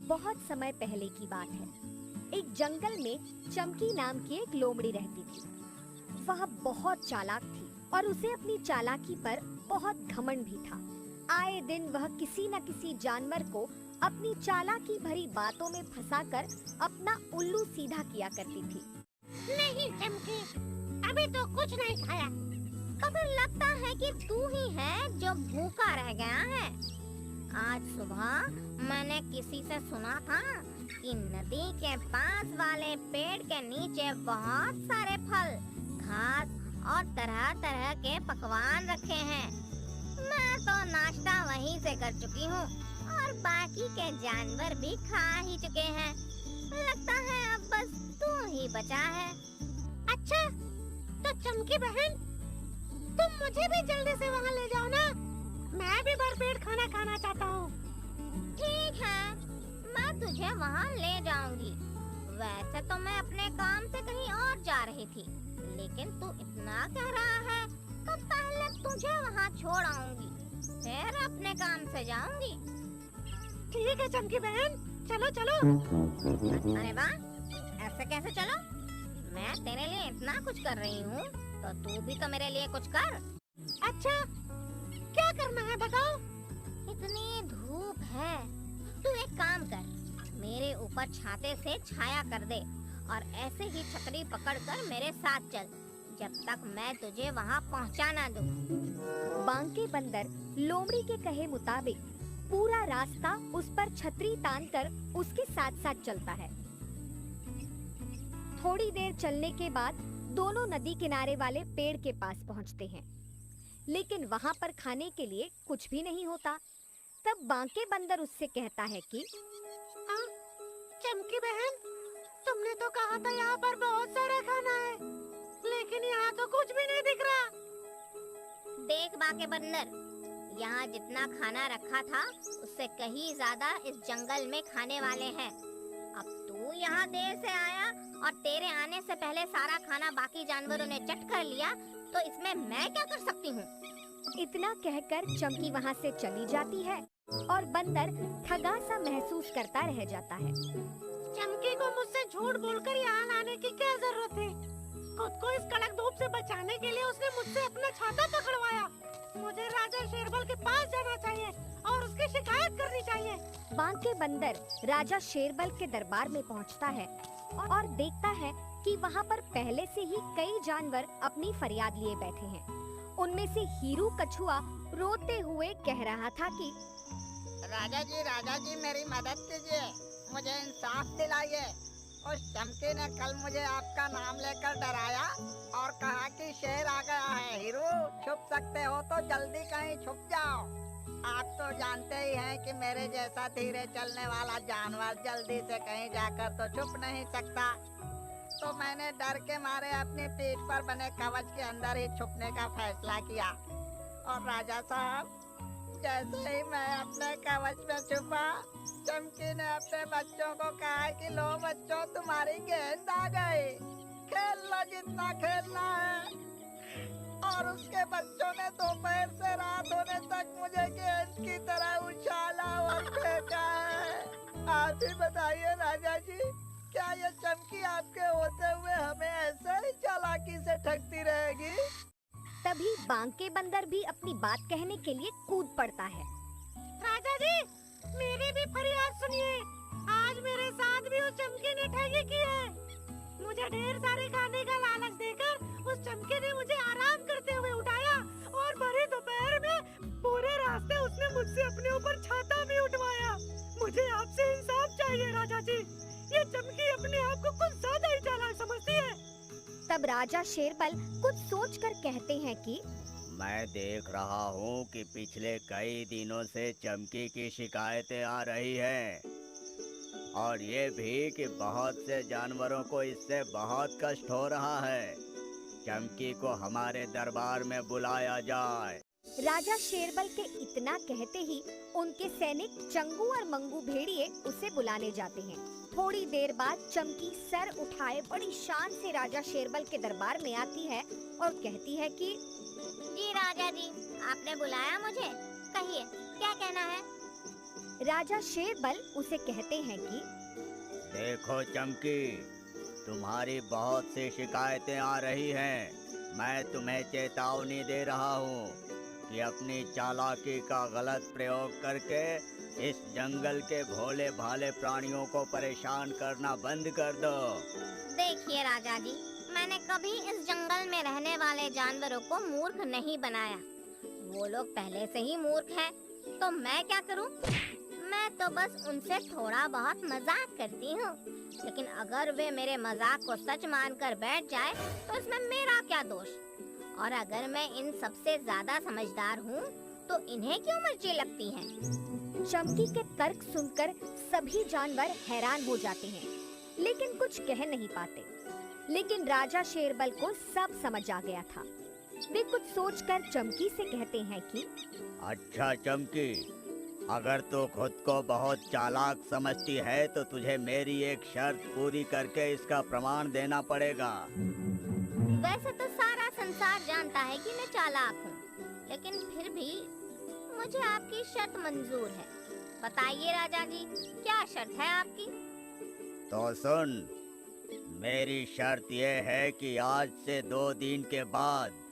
बहुत समय पहले की बात है। एक जंगल में चमकी नाम की एक लोमड़ी रहती थी। वह बहुत चालाक थी और उसे अपनी चालाकी पर बहुत घमंड भी था। आए दिन वह किसी न किसी जानवर को अपनी चालाकी भरी बातों में फंसाकर अपना उल्लू सीधा किया करती थी। नहीं चमकी, अभी तो कुछ नहीं खाया। कभी लगता है कि तू ही है जो भूखा रह गया है। आज सुबह मैंने किसी से सुना था कि नदी के पास वाले पेड़ के नीचे बहुत सारे फल, घास और तरह तरह के पकवान रखे हैं। मैं तो नाश्ता वहीं से कर चुकी हूँ और बाकी के जानवर भी खा ही चुके हैं। लगता है अब बस तू ही बचा है। अच्छा, तो चमकी बहन, तुम मुझे भी जल्दी से वहाँ ले जाओ ना। मैं भी भरपेट खाना खाना चाहता हूँ। ठीक है, मैं तुझे वहाँ ले जाऊंगी। वैसे तो मैं अपने काम से कहीं और जा रही थी, लेकिन तू इतना कह रहा है तो पहले तुझे वहाँ छोड़ आऊंगी, फिर अपने काम से जाऊंगी। ठीक है चमकी बहन, चलो चलो। अरे वाह, ऐसे कैसे चलो? मैं तेरे लिए इतना कुछ कर रही हूँ, तो तू भी तो मेरे लिए कुछ कर। अच्छा, क्या करना है बताओ? इतनी धूप है, तू एक काम कर, मेरे ऊपर छाते से छाया कर दे और ऐसे ही छतरी पकड़कर मेरे साथ चल, जब तक मैं तुझे वहाँ पहुँचा ना दूँ। बांके बंदर लोमड़ी के कहे मुताबिक पूरा रास्ता उस पर छतरी तानकर उसके साथ साथ चलता है। थोड़ी देर चलने के बाद दोनों नदी किनारे वाले पेड़ के पास पहुंचते हैं, लेकिन वहां पर खाने के लिए कुछ भी नहीं होता। तब बांके बंदर उससे कहता है कि चमकी बहन, तुमने तो कहा था यहाँ पर बहुत सारा खाना है, लेकिन यहाँ तो कुछ भी नहीं दिख रहा। देख बांके बंदर, यहाँ जितना खाना रखा था उससे कहीं ज्यादा इस जंगल में खाने वाले हैं। अब तू यहाँ देर से आया और तेरे आने से पहले सारा खाना बाकी जानवरों ने चट कर लिया, तो इसमें मैं क्या कर सकती हूँ? इतना कहकर चमकी वहाँ से चली जाती है और बंदर ठगा सा महसूस करता रह जाता है। चमकी को मुझसे झूठ बोलकर यहाँ लाने की क्या जरूरत है? खुद को इस कड़क धूप से बचाने के लिए उसने मुझसे अपना छाता पकड़वाया। मुझे राजा शेरबल के पास जाना चाहिए और उसकी शिकायत करनी चाहिए। बांके बंदर राजा शेरबल के दरबार में पहुंचता है और देखता है कि वहां पर पहले से ही कई जानवर अपनी फरियाद लिए बैठे हैं। उनमें से हीरू कछुआ रोते हुए कह रहा था कि राजा जी मेरी मदद कीजिए, मुझे इंसाफ दिलाइए। उस चमकी ने कल मुझे आपका नाम लेकर डराया और कहा कि शेर आ गया है। हीरू, छुप सकते हो तो जल्दी कहीं छुप जाओ। आप तो जानते ही हैं कि मेरे जैसा धीरे चलने वाला जानवर जल्दी से कहीं जाकर तो छुप नहीं सकता। तो मैंने डर के मारे अपनी पीठ पर बने कवच के अंदर ही छुपने का फैसला किया। और राजा साहब, जैसे ही मैं अपने कवच में छुपा, चमकी ने अपने बच्चों को कहा कि लो बच्चों, तुम्हारी गेंद आ गई, खेल लो जितना खेलना है। और उसके बच्चों ने दोपहर से रात होने तक मुझे गेंद की तरह उछाला और फेंका है। आप ही बताइए राजा जी, क्या ये चमकी आपके होते हुए हमें ऐसे ही चालाकी से ठगती रहेगी? तभी बांके बंदर भी अपनी बात कहने के लिए कूद पड़ता है। राजा जी, मेरी भी फरियाद सुनिए। आज मेरे साथ भी उस चमकी ने ठगी की है। मुझे ढेर सारे खाने का लालच देकर उस चमकी ने मुझे आराम करते हुए उठाया और भरी दोपहर में पूरे रास्ते उसने मुझसे अपने ऊपर छाता भी उठवाया। मुझे आपसे इंसाफ चाहिए राजा जी। ये चमकी अपने आप को कुछ ज्यादा ही चालाक समझती है। तब राजा शेरबल कुछ सोचकर कहते हैं कि मैं देख रहा हूँ कि पिछले कई दिनों से चमकी की शिकायतें आ रही हैं, और ये भी कि बहुत से जानवरों को इससे बहुत कष्ट हो रहा है। चमकी को हमारे दरबार में बुलाया जाए। राजा शेरबल के इतना कहते ही उनके सैनिक चंगू और मंगू भेड़िए उसे बुलाने जाते हैं। थोड़ी देर बाद चमकी सर उठाए बड़ी शान से राजा शेरबल के दरबार में आती है और कहती है कि जी राजा जी, आपने बुलाया मुझे, कहिए क्या कहना है? राजा शेरबल उसे कहते हैं कि देखो चमकी, तुम्हारी बहुत सी शिकायतें आ रही हैं। मैं तुम्हें चेतावनी दे रहा हूँ कि अपनी चालाकी का गलत प्रयोग करके इस जंगल के भोले भाले प्राणियों को परेशान करना बंद कर दो। देखिए राजा जी, मैंने कभी इस जंगल में रहने वाले जानवरों को मूर्ख नहीं बनाया। वो लोग पहले से ही मूर्ख हैं, तो मैं क्या करूं? मैं तो बस उनसे थोड़ा बहुत मजाक करती हूँ। लेकिन अगर वे मेरे मजाक को सच मानकर बैठ जाए तो इसमें मेरा क्या दोष? और अगर मैं इन सबसे ज्यादा समझदार हूँ तो इन्हें क्यों मिर्ची लगती है? चमकी के तर्क सुनकर सभी जानवर हैरान हो जाते हैं, लेकिन कुछ कह नहीं पाते। लेकिन राजा शेरबल को सब समझ आ गया था। वे कुछ सोचकर चमकी से कहते हैं कि अच्छा चमकी, अगर तू खुद को बहुत चालाक समझती है तो तुझे मेरी एक शर्त पूरी करके इसका प्रमाण देना पड़ेगा। वैसे तो सारा संसार जानता है कि मैं चालाक हूँ, लेकिन फिर भी मुझे आपकी शर्त मंजूर है। बताइए राजा जी, क्या शर्त है आपकी? तो सुन, मेरी शर्त यह है कि आज से 2 दिन के बाद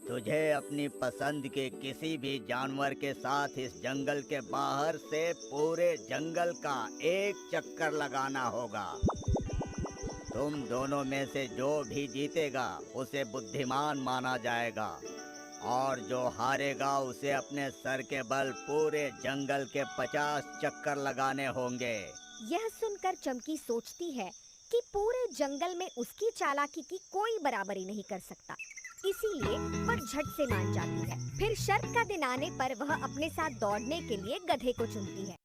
तुझे अपनी पसंद के किसी भी जानवर के साथ इस जंगल के बाहर से पूरे जंगल का एक चक्कर लगाना होगा। तुम दोनों में से जो भी जीतेगा उसे बुद्धिमान माना जाएगा, और जो हारेगा उसे अपने सर के बल पूरे जंगल के 50 चक्कर लगाने होंगे। यह सुनकर चमकी सोचती है कि पूरे जंगल में उसकी चालाकी की कोई बराबरी नहीं कर सकता, इसीलिए वह झट से मान जाती है। फिर शर्त का दिन आने पर वह अपने साथ दौड़ने के लिए गधे को चुनती है।